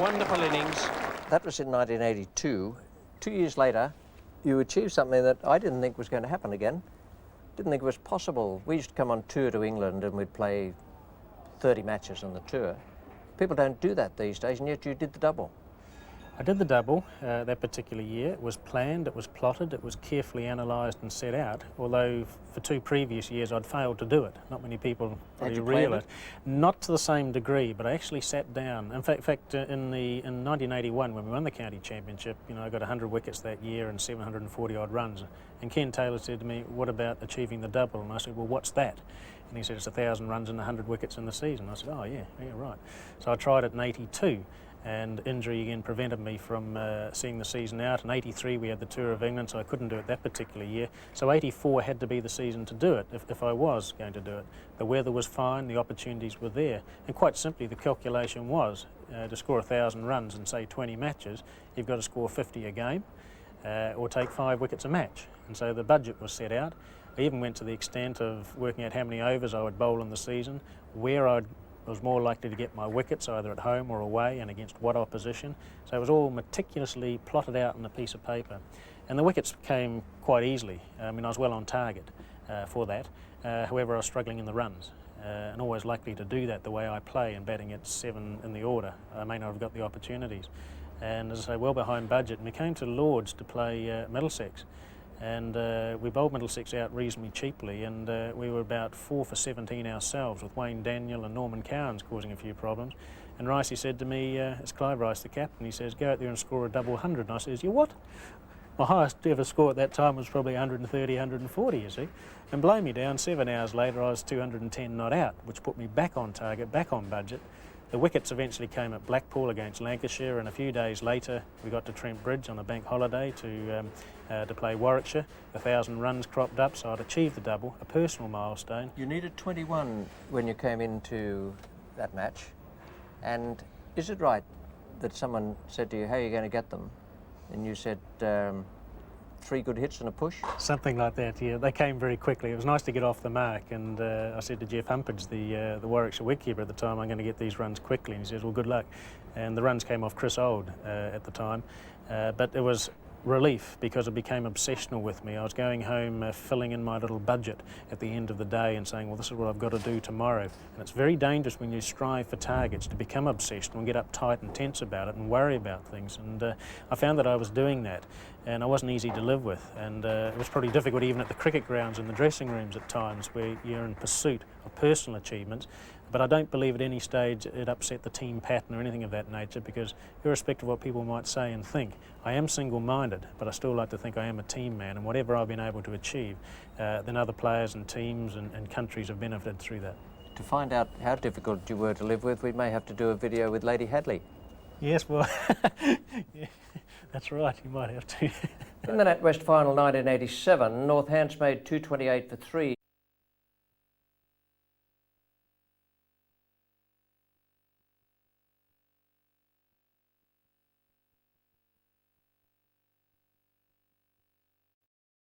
wonderful innings. That was in 1982. 2 years later, you achieved something that I didn't think was going to happen again. Didn't think it was possible. We used to come on tour to England and we'd play 30 matches on the tour. People don't do that these days, and yet you did the double. I did the double that particular year. It was planned, it was plotted, it was carefully analysed and set out, although for 2 previous years I'd failed to do it. Not many people probably realise. Not to the same degree, but I actually sat down. In fact in 1981, when we won the county championship, you know, I got 100 wickets that year and 740 odd runs. And Ken Taylor said to me, "What about achieving the double?" And I said, "Well, what's that?" And he said, "It's 1,000 runs and 100 wickets in the season." I said, "Oh yeah, right." So I tried it in 82. And injury again prevented me from seeing the season out. In 83 we had the Tour of England, so I couldn't do it that particular year. So 84 had to be the season to do it if I was going to do it. The weather was fine, the opportunities were there, and quite simply the calculation was to score 1,000 runs in say 20 matches, you've got to score 50 a game or take 5 wickets a match. And so the budget was set out. I even went to the extent of working out how many overs I would bowl in the season, where I was more likely to get my wickets either at home or away and against what opposition. So it was all meticulously plotted out on a piece of paper. And the wickets came quite easily. I mean, I was well on target for that. However, I was struggling in the runs and always likely to do that the way I play and batting at 7 in the order. I may not have got the opportunities. And as I say, well behind budget. And we came to Lord's to play Middlesex. And we bowled Middlesex out reasonably cheaply, and we were about 4 for 17 ourselves, with Wayne Daniel and Norman Cowans causing a few problems. And Ricey said to me, it's Clive Rice, the captain, he says, "Go out there and score a double 100. And I says, "You what?" My highest ever score at that time was probably 130, 140, you see. And blow me down, 7 hours later I was 210 not out, which put me back on target, back on budget. The wickets eventually came at Blackpool against Lancashire, and a few days later we got to Trent Bridge on a bank holiday to play Warwickshire. 1,000 runs cropped up, so I'd achieved the double, a personal milestone. You needed 21 when you came into that match, and is it right that someone said to you, "How are you going to get them?" And you said, 3 good hits and a push? Something like that, yeah. They came very quickly. It was nice to get off the mark, and I said to Jeff Humpage, the Warwickshire wicketkeeper at the time, "I'm going to get these runs quickly." And he says, "Well, good luck." And the runs came off Chris Old at the time, but it was relief because it became obsessional with me. I was going home filling in my little budget at the end of the day and saying, well, this is what I've got to do tomorrow. And it's very dangerous when you strive for targets to become obsessional and get uptight and tense about it and worry about things. And I found that I was doing that, and I wasn't easy to live with. And it was probably difficult even at the cricket grounds and the dressing rooms at times where you're in pursuit of personal achievements. But I don't believe at any stage it upset the team pattern or anything of that nature, because irrespective of what people might say and think, I am single-minded, but I still like to think I am a team man, and whatever I've been able to achieve, then other players and teams and countries have benefited through that. To find out how difficult you were to live with, we may have to do a video with Lady Hadlee. Yes, well, yeah, that's right, you might have to. In the NatWest final 1987, North Hants made 228 for 3.